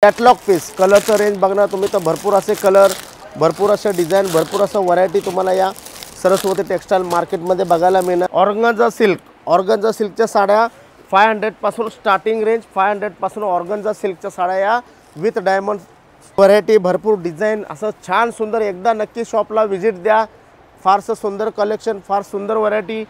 Catalogue piece कलरचं range बघणार तुम्ही तर भरपूर असे कलर, भरपूर असे डिझाइन, भरपूर असं व्हरायटी तुम्हाला या सरस्वती टेक्सटाईल मार्केटमध्ये बघायला मिळणार। ऑर्गन्झा सिल्कच्या साड्या 500 पासून स्टार्टिंग रेंज, 500 पासून ऑर्गन्झा सिल्कच्या साड्या या विथ डायमंड व्हरायटी, भरपूर डिझाइन, असं छान सुंदर। एकदा नक्की शॉपला व्हिजिट द्या। फारसं सुंदर कलेक्शन, फार सुंदर व्हरायटी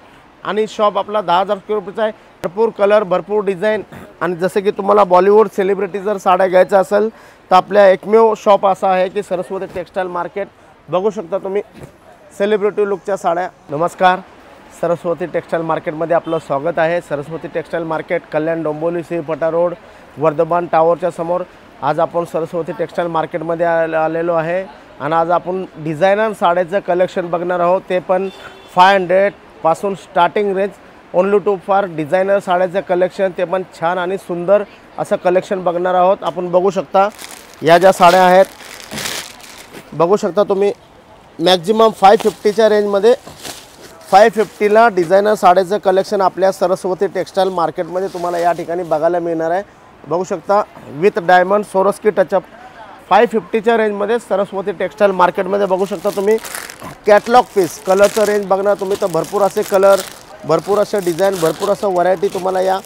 आणि शॉप आपला 10,000 स्क्वेअर फूटचा आहे। भरपूर कलर, भरपूर डिझाइन आणि जसे की तुम्हाला बॉलिवूड सेलिब्रिटी जर साड्या घ्यायच्या असेल तर आपल्या एकमेव शॉप असा आहे की सरस्वती टेक्सटाईल मार्केट। बघू शकता तुम्ही सेलिब्रिटी लुकच्या साड्या। नमस्कार, सरस्वती टेक्सटाईल मार्केटमध्ये आपलं स्वागत आहे। Saraswati textile market, Kalyan Dombivli सीफटा road, Vardhman टावरच्या समोर। आज आपण सरस्वती टेक्सटाईल मार्केटमध्ये आलेलो आहे आणि आज आपण डिझायनर साड्याचं कलेक्शन बघणार आहोत, ते पण 500 पासून starting range, only to for designer साड्याचं कलेक्शन, ते पण छान आणि सुंदर असं कलेक्शन बघणार आहोत। आपण बघू शकता या ज्या साड्या आहेत, बघू शकता तुम्ही मॅक्झिमम 550च्या रेंजमध्ये, 550ला डिझायनर साड्याचं कलेक्शन आपल्या सरस्वती टेक्सटाईल मार्केटमध्ये तुम्हाला या ठिकाणी बघायला मिळणार आहे। बघू शकता विथ डायमंड सोरोस्की टचअप 550च्या रेंजमध्ये सरस्वती टेक्सटाईल मार्केटमध्ये बघू शकता तुम्ही। कॅटलॉग पीस कलरचं रेंज बघणार तुम्ही तर भरपूर असे कलर, भरपूर असे डिझाइन, भरपूर असं व्हरायटी तुम्हाला या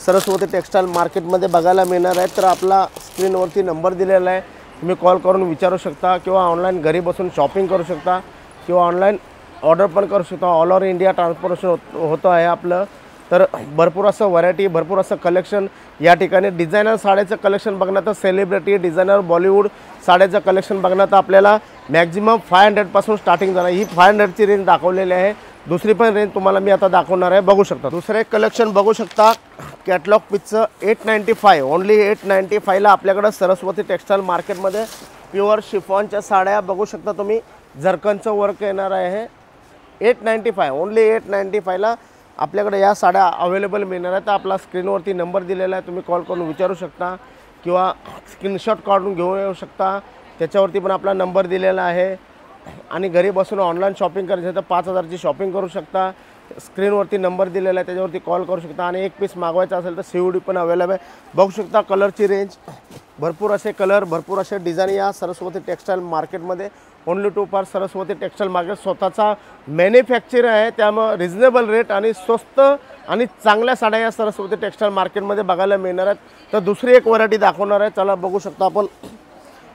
सरस्वती टेक्सटाईल मार्केटमध्ये बघायला मिळणार आहे। तर आपला स्क्रीनवरती नंबर दिलेला आहे, तुम्ही कॉल करून विचारू शकता किंवा ऑनलाईन घरी बसून शॉपिंग करू शकता किंवा ऑनलाईन ऑर्डर पण करू शकता। ऑल ओव्हर इंडिया ट्रान्सपोर्टेशन होतं आहे आपलं। तर भरपूर असं व्हरायटी, भरपूर असं कलेक्शन या ठिकाणी। डिझायनर साड्याचं कलेक्शन बघणार तर सेलिब्रिटी डिझायनर बॉलिवूड साड्याचं कलेक्शन बघणार तर आपल्याला मॅक्झिमम 500 पासून स्टार्टिंग जाणार। ही 500ची रेंज दाखवलेली आहे, दुसरी पण रेंज तुम्हाला मी आता दाखवणार आहे। बघू शकता दुसरे कलेक्शन बघू शकता कॅटलॉग पीसचं 895, ओनली 895ला आपल्याकडे सरस्वती टेक्सटाईल मार्केटमध्ये प्युअर शिफॉनच्या साड्या बघू शकता तुम्ही। झरकनचं वर्क येणार आहे। 895, ओनली 895ला आपल्याकडे या साड्या अवेलेबल मिळणार आहेत। तर आपला स्क्रीनवरती नंबर दिलेला आहे, तुम्ही कॉल करून विचारू शकता किंवा स्क्रीनशॉट काढून घेऊन येऊ शकता, त्याच्यावरती पण आपला नंबर दिलेला आहे। आणि घरी बसून ऑनलाईन शॉपिंग करायचं तर 5000ची शॉपिंग करू शकता। स्क्रीनवरती नंबर दिलेला आहे, त्याच्यावरती कॉल करू शकता। आणि एक पीस मागवायचा असेल तर COD पण अवेलेबल आहे। बघू शकता कलरची रेंज, भरपूर असे कलर, भरपूर असे डिझाईन या सरस्वती टेक्सटाईल मार्केटमध्ये, only to for Saraswati textile market. स्वतःचा मॅन्युफॅक्चर आहे, त्यामुळे रिजनेबल रेट आणि स्वस्त आणि चांगल्या साड्या या सरस्वती टेक्सटाईल मार्केटमध्ये बघायला मिळणार आहेत। तर दुसरी एक व्हरायटी दाखवणार आहे, चला बघू शकता आपण।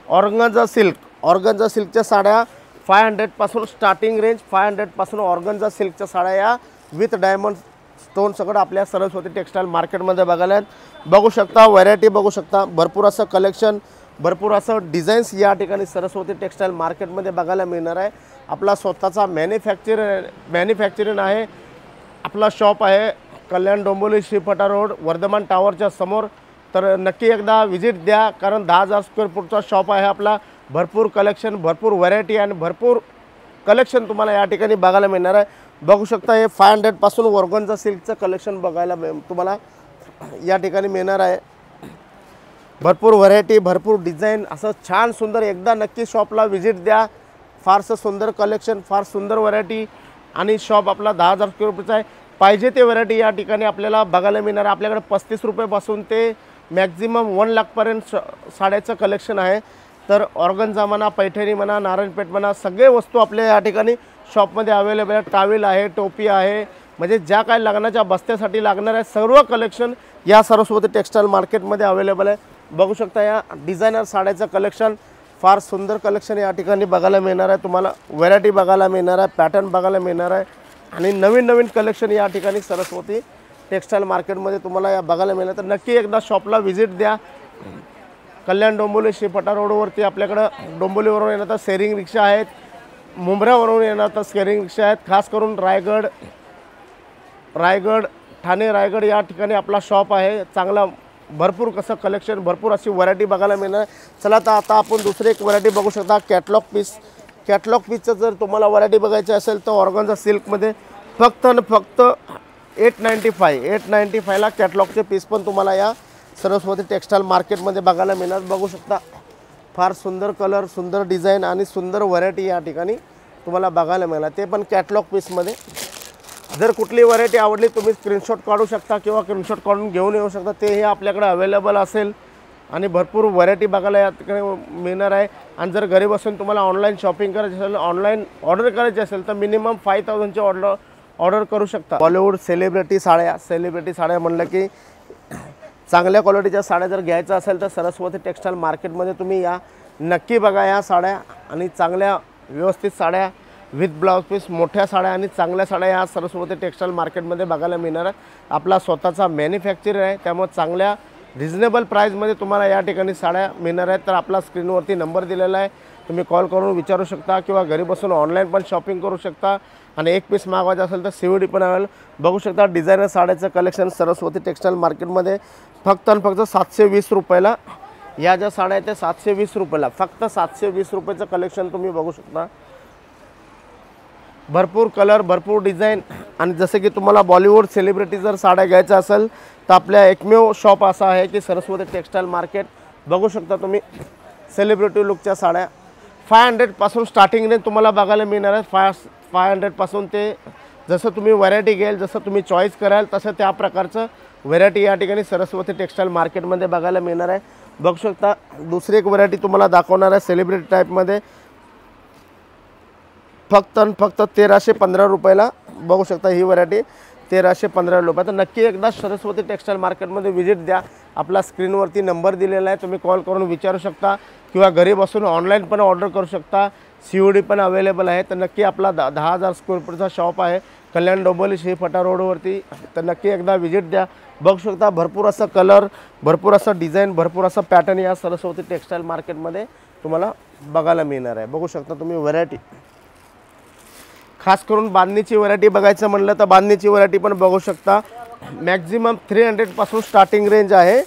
ऑर्गन्झा सिल्कच्या साड्या 500 पासून स्टार्टिंग रेंज, 500 पासून ऑर्गन्झा सिल्कच्या साड्या या विथ डायमंड स्टोन सगळं आपल्या सरस्वती टेक्सटाईल मार्केटमध्ये बघायला आहेत। बघू शकता व्हरायटी, बघू शकता भरपूर असं कलेक्शन, भरपूर असं डिझाईन्स या ठिकाणी सरस्वती टेक्सटाईल मार्केटमध्ये बघायला मिळणार आहे। आपला स्वतःचा मॅन्युफॅक्चरिंग आहे, आपला शॉप आहे कल्याण डोंबिवली सीफटा रोड, वर्धमान टावरच्या समोर। तर नक्की एकदा व्हिजिट द्या, कारण 10,000 स्क्वेअर फूटचा शॉप आहे आपला। भरपूर कलेक्शन, भरपूर व्हरायटी आणि भरपूर कलेक्शन तुम्हाला या ठिकाणी बघायला मिळणार आहे। बघू शकता हे 500 पासून ऑर्गन्झा सिल्कचं कलेक्शन बघायला तुम्हाला या ठिकाणी मिळणार आहे। भरपूर व्हरायटी, भरपूर डिझाइन, असं छान सुंदर। एकदा नक्की शॉपला व्हिजिट द्या। फारसं सुंदर कलेक्शन, फार सुंदर व्हरायटी आणि शॉप आपला 10,000 स्क्वेअर फूटचा आहे। पाहिजे ते व्हरायटी या ठिकाणी आपल्याला बघायला मिळणार आहे। आपल्याकडे 35 रुपयापासून ते मॅक्झिमम 1 लाखपर्यंत साड्याचं कलेक्शन आहे। तर ऑर्गन्झा म्हणा, पैठणी म्हणा, नारायणपेठ म्हणा, सगळे वस्तू आपल्या या ठिकाणी शॉपमध्ये अवेलेबल आहे। टावेल आहे, टोपी आहे, म्हणजे ज्या काही लग्नाच्या बस्त्यासाठी लागणार आहे सर्व कलेक्शन या सरस्वती टेक्सटाईल मार्केटमध्ये अवेलेबल आहे। बघू शकता या डिझायनर साड्याचं कलेक्शन, फार सुंदर कलेक्शन या ठिकाणी बघायला मिळणार आहे। तुम्हाला व्हरायटी बघायला मिळणार आहे, पॅटर्न बघायला मिळणार आहे आणि नवीन नवीन कलेक्शन या ठिकाणी सरस्वती टेक्सटाईल मार्केटमध्ये तुम्हाला या बघायला मिळणार। तर नक्की एकदा शॉपला व्हिजिट द्या। कल्याण डोंबिवली सीफटा रोडवरती आपल्याकडं डोंबिवलीवरून येणार तर शेअरिंग रिक्षा आहेत, मुंब्रावरून येणार तर शेअरिंग रिक्षा आहेत। खास करून रायगड, ठाणे रायगड या ठिकाणी आपला शॉप आहे। चांगला भरपूर कसं कलेक्शन, भरपूर अशी व्हरायटी बघायला मिळणार। चला तर आता आपण दुसरी एक व्हरायटी बघू शकता कॅटलॉग पीसचं जर तुम्हाला व्हरायटी बघायची असेल तर ऑर्गन्झा सिल्कमध्ये फक्त आणि फक्त 895ला कॅटलॉगचे पीस पण तुम्हाला या सरस्वती टेक्सटाईल मार्केटमध्ये बघायला मिळणार। बघू शकता फार सुंदर कलर, सुंदर डिझाईन आणि सुंदर व्हरायटी या ठिकाणी तुम्हाला बघायला मिळणार, ते पण कॅटलॉग पीसमध्ये। जर कुठली व्हरायटी आवडली तुम्ही स्क्रीनशॉट काढू शकता किंवा स्क्रीनशॉट काढून घेऊन येऊ शकता, तेही आपल्याकडे अवेलेबल असेल। आणि भरपूर व्हरायटी बघायला या ठिकाणी मिळणार आहे। आणि जर घरी बसून तुम्हाला ऑनलाईन शॉपिंग करायची असेल, ऑनलाईन ऑर्डर करायची असेल तर मिनिमम 5000ची ऑर्डर करू शकता। बॉलिवूड सेलिब्रिटी साड्या म्हणलं की चांगल्या क्वालिटीच्या साड्या जर घ्यायच्या असेल तर सरस्वती टेक्सटाईल मार्केटमध्ये तुम्ही या, नक्की बघा या साड्या। आणि चांगल्या व्यवस्थित साड्या विथ ब्लाउज पीस, मोठ्या साड्या आणि चांगल्या साड्या या सरस्वती टेक्सटाईल मार्केटमध्ये बघायला मिळणार आहे। आपला स्वतःचा मॅन्युफॅक्चर आहे, त्यामुळे चांगल्या रिजनेबल प्राईजमध्ये तुम्हाला या ठिकाणी साड्या मिळणार आहेत। तर आपला स्क्रीनवरती नंबर दिलेला आहे, तुम्ही कॉल करून विचारू शकता किंवा घरी बसून ऑनलाईन पण शॉपिंग करू शकता। आणि एक पीस मागवायचं असेल तर COD पण अवेलेबल। बघू शकता डिझायनर साड्याचं कलेक्शन सरस्वती टेक्सटाईल मार्केटमध्ये फक्त आणि फक्त 720 रुपयाला। या ज्या साड्या आहेत त्या 720 रुपयाला, फक्त 720 रुपयाचं कलेक्शन तुम्ही बघू शकता। भरपूर कलर, भरपूर डिझाईन। आणि जसे की तुम्हाला बॉलिवूड सेलिब्रिटी जर साड्या घ्यायच्या असेल तर आपल्या एकमेव शॉप असा आहे की सरस्वती टेक्सटाईल मार्केट। बघू शकता तुम्ही सेलिब्रिटी लुकच्या साड्या 500 पासून स्टार्टिंग रेंज तुम्हाला बघायला मिळणार आहे। 500 पासून ते जसं तुम्ही व्हरायटी घ्याल, जसं तुम्ही चॉईस कराल तसं त्या प्रकारचं व्हरायटी या ठिकाणी सरस्वती टेक्सटाईल मार्केटमध्ये बघायला मिळणार आहे। बघू शकता दुसरी एक व्हरायटी तुम्हाला दाखवणार आहे सेलिब्रिटी टाईपमध्ये, फक्त आणि फक्त 1315 रुपयाला। बघू शकता ही व्हरायटी 1315 रुपये। तर नक्की एकदा सरस्वती टेक्सटाईल मार्केटमध्ये व्हिजिट द्या। आपला स्क्रीनवरती नंबर दिलेला आहे, तुम्ही कॉल करून विचारू शकता किंवा घरी बसून ऑनलाईन पण ऑर्डर करू शकता। COD पण अवेलेबल आहे। तर नक्की आपला 10,000 स्क्वेअर फूटचा शॉप आहे कल्याण डोंबिवली श्रीफटा रोडवरती। तर नक्की एकदा व्हिजिट द्या। बघू शकता भरपूर असं कलर, भरपूर असं डिझाईन, भरपूर असं पॅटर्न या सरस्वती टेक्सटाईल मार्केटमध्ये तुम्हाला बघायला मिळणार आहे। बघू शकता तुम्ही व्हरायटी, खास करून बांधणीची व्हरायटी बघायचं म्हणलं तर बांधणीची व्हरायटी पण बघू शकता। मॅक्झिमम 300 पासून स्टार्टिंग रेंज आहे।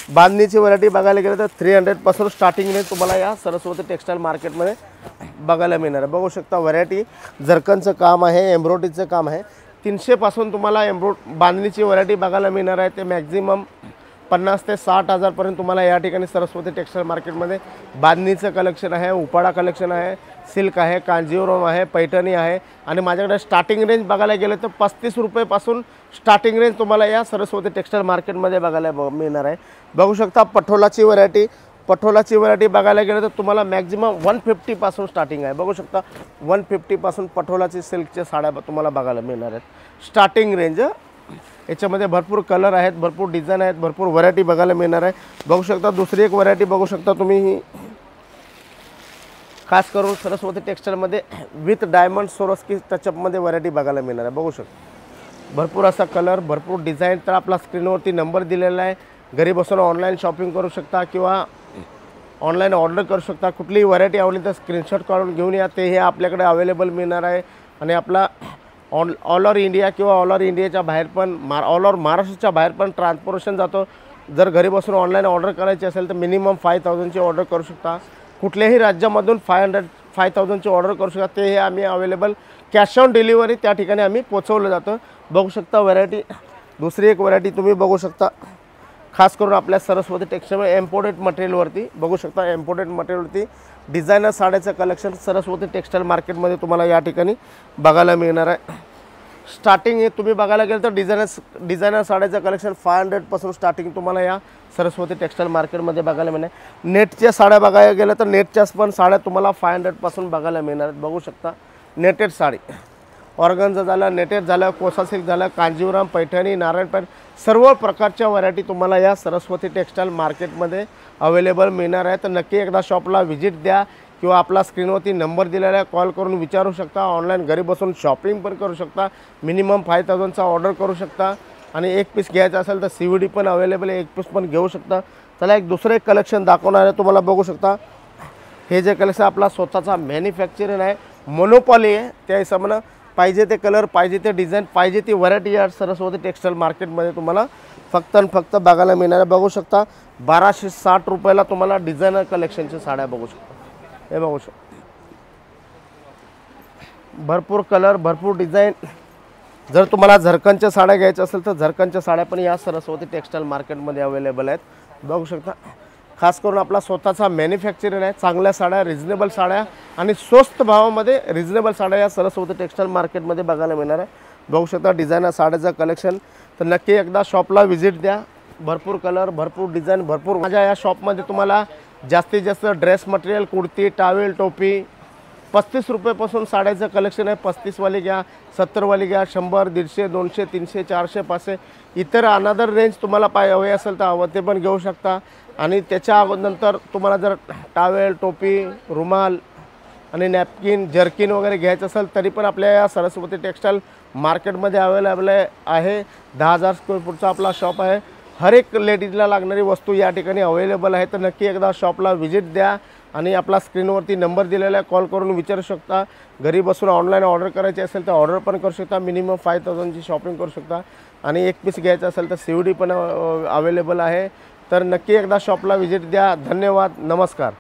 बांधणीची व्हरायटी बघायला गेलं तर 300 पासून स्टार्टिंग रेंज तुम्हाला या सरस्वती टेक्सटाईल मार्केटमध्ये बघायला मिळणार आहे। बघू शकता व्हरायटी जरकनचं काम आहे, एम्ब्रॉयडरीचं काम आहे। 300 पासून तुम्हाला बांधणीची व्हरायटी बघायला मिळणार आहे। ते मॅक्झिमम 50 ते 60,000 पर्यंत तुम्हाला या ठिकाणी सरस्वती टेक्सटाईल मार्केटमध्ये बांधणीचं कलेक्शन आहे, उपाडा कलेक्शन आहे, सिल्क आहे, कांजीवरम आहे, पैठणी आहे। आणि माझ्याकडे स्टार्टिंग रेंज बघायला गेलं तर 35 रुपयापासून स्टार्टिंग रेंज तुम्हाला या सरस्वती टेक्सटाईल मार्केटमध्ये बघायला मिळणार आहे। बघू शकता पटोलाची व्हरायटी बघायला गेलं तर तुम्हाला मॅक्झिमम 150 पासून स्टार्टिंग आहे। बघू शकता 150 पासून पटोलाची सिल्कच्या साड्या तुम्हाला बघायला मिळणार आहेत स्टार्टिंग रेंज। याच्यामध्ये भरपूर कलर आहेत, भरपूर डिझाईन आहेत, भरपूर व्हरायटी बघायला मिळणार आहे। बघू शकता दुसरी एक व्हरायटी बघू शकता तुम्ही, खास करून सरस्वती टेक्सटाईलमध्ये विथ डायमंड सोरोस्की टचअपमध्ये व्हरायटी बघायला मिळणार आहे। बघू शकता भरपूर असा कलर, भरपूर डिझाईन। तर आपला स्क्रीनवरती नंबर दिलेला आहे, घरी बसून ऑनलाईन शॉपिंग करू शकता किंवा ऑनलाईन ऑर्डर करू शकता। कुठलीही व्हरायटी आवडली तर स्क्रीनशॉट काढून घेऊन या, ते हे आपल्याकडे अवेलेबल मिळणार आहे। आणि आपला ऑल ओव्हर इंडिया किंवा ऑल ओव्हर इंडियाच्या बाहेर पण ऑल ओव्हर महाराष्ट्राच्या बाहेर पण ट्रान्सपोर्टेशन जातो। जर घरी बसून ऑनलाईन ऑर्डर करायची असेल तर मिनिमम 5000ची ऑर्डर करू शकता। कुठल्याही राज्यामधून 5000ची ऑर्डर करू शकता, ते हे आम्ही अवेलेबल कॅश ऑन डिलिव्हरी त्या ठिकाणी आम्ही पोचवलं जातं। बघू शकता व्हरायटी, दुसरी एक व्हरायटी तुम्ही बघू शकता, खास करून आपल्या सरस्वती टेक्सटाईल इम्पोर्टेड मटेरियलवरती बघू शकता। इम्पोर्टेड मटेरियलवरती डिझायनर साड्याचं कलेक्शन सरस्वती टेक्सटाईल मार्केटमध्ये तुम्हाला या ठिकाणी बघायला मिळणार आहे। स्टार्टिंग तुम्ही बघायला गेलं तर डिझायनर साड्याचं कलेक्शन 500 पासून स्टार्टिंग तुम्हाला या सरस्वती टेक्सटाईल मार्केटमध्ये बघायला मिळणार। नेटच्या साड्या बघायला गेलं तर नेटच्या पण साड्या तुम्हाला 500 पासून बघायला मिळणार आहेत। बघू शकता नेटेड साडी, ऑर्गन्झा झालं, नेटेड झालं, कोसा सिल्क झालं, कांजीवरम, पैठणी, नारायणपेठ, सर्व प्रकारच्या व्हरायटी तुम्हाला या सरस्वती टेक्सटाईल मार्केटमध्ये अवेलेबल मिळणार आहे। तर नक्की एकदा शॉपला व्हिजिट द्या किंवा आपला स्क्रीनवरती नंबर दिलेला आहे, कॉल करून विचारू शकता। ऑनलाईन घरी बसून शॉपिंग पण करू शकता, मिनिमम 5000चा ऑर्डर करू शकता। आणि एक पीस घ्यायचा असेल तर COD पण अवेलेबल आहे, एक पीस पण घेऊ शकता। चला एक दुसरं एक कलेक्शन दाखवणार आहे तुम्हाला। बघू शकता हे जे कलेक्शन आपला स्वतःचा मॅन्युफॅक्चरिंग आहे, मोनोपॉली आहे, त्या हिशोबानं पाहिजे ते कलर, पाहिजे ते डिझाईन, पाहिजे ती व्हरायटी या सरस्वती टेक्सटाईल मार्केटमध्ये तुम्हाला फक्त आणि फक्त बघायला मिळणार आहे। बघू शकता 1260 रुपयाला तुम्हाला डिझायनर कलेक्शनच्या साड्या बघू शकता। हे बघू शकता भरपूर कलर, भरपूर डिझाईन। जर तुम्हाला झरकनच्या साड्या घ्यायच्या असेल तर झरकनच्या साड्या पण या सरस्वती टेक्सटाईल मार्केटमध्ये अवेलेबल आहेत। बघू शकता खास करून आपला स्वतःचा मॅन्युफॅक्चरिंग आहे, चांगल्या साड्या, रिजनेबल साड्या आणि स्वस्त भावामध्ये रिजनेबल साड्या या सरस्वती टेक्सटाईल मार्केटमध्ये बघायला मिळणार आहे। बघू शकता डिझायनर साड्याचं कलेक्शन। तर नक्की एकदा शॉपला व्हिजिट द्या, भरपूर कलर, भरपूर डिझाईन, भरपूर. माझ्या या शॉपमध्ये तुम्हाला जास्तीत जास्त ड्रेस मटेरियल, कुर्ती, टावेल, टोपी 35 रुपयेपासून साड्याचं कलेक्शन आहे. 35 वाली घ्या, 70 वाली घ्या, 100, 150, 200, 300, 400, 500. इतर अनदर रेंज तुम्हाला हवे असेल तर ते पण घेऊ शकता. आणि त्याच्या नंतर तुम्हाला जर टावेल, टोपी, रुमाल आणि नॅपकिन, जर्किन वगैरे घ्यायचं असेल तरी पण आपल्या या सरस्वती टेक्स्टाईल मार्केटमध्ये अवेलेबल आहे. 10,000 स्क्वेअर फूटचा आपला शॉप आहे. हर एक लेडीजला लागणारी वस्तू या ठिकाणी अवेलेबल आहे. तर नक्की एकदा शॉपला व्हिजिट द्या आणि आपला स्क्रीनवरती नंबर दिलेला आहे, कॉल करून विचारू शकता. घरी बसून ऑनलाईन ऑर्डर करायची असेल तर ऑर्डर पण करू शकता. मिनिमम 5,000ची शॉपिंग करू शकता. आणि एक पीस घ्यायचं असेल तर COD पण अवेलेबल आहे. तर नक्की एकदा शॉपला व्हिजिट द्या. धन्यवाद. नमस्कार.